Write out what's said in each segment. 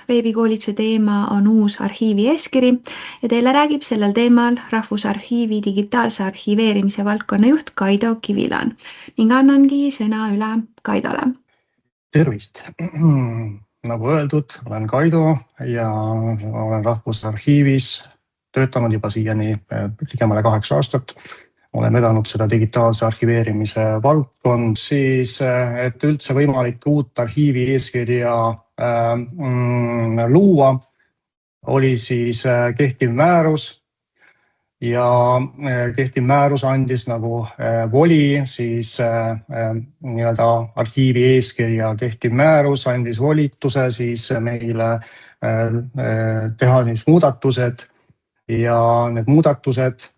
veebikoolituse teema on uus arhiivi eeskiri ja teile räägib sellel teemal Rahvusarhiivi digitaalse arhiveerimise valdkonna juht Kaido Kivilaan ning annangi sõna üle Kaidole. Tervist! Nagu öeldud, olen Kaido ja olen Rahvusarhiivis töötanud juba siiani ligemale 8 aastat. Olen vedanud seda digitaalse arhiveerimise valdkond, siis et üldse võimalik uut arhiivi eeskirja luua, oli siis kehtiv määrus ja kehtiv määrus andis nagu voli, siis nii-öelda arhiivi eeskirja kehtiv määrus andis volituse siis meile teha siis muudatused ja need muudatused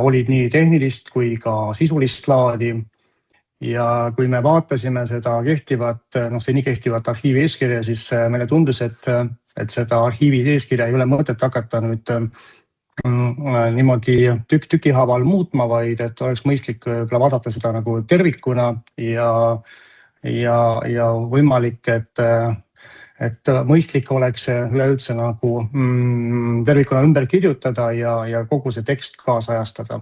olid nii tehnilist kui ka sisulist laadi. Ja kui me vaatasime seda seni kehtivat arhiivi eeskirja, siis meile tundus, et seda arhiivi eeskirja ei ole mõtet hakata nüüd niimoodi tüki haaval muutma, vaid et oleks mõistlik vaadata seda nagu tervikuna ja võimalik, et mõistlik oleks üleüldse nagu tervikuna ümber kirjutada ja kogu see tekst kaasajastada.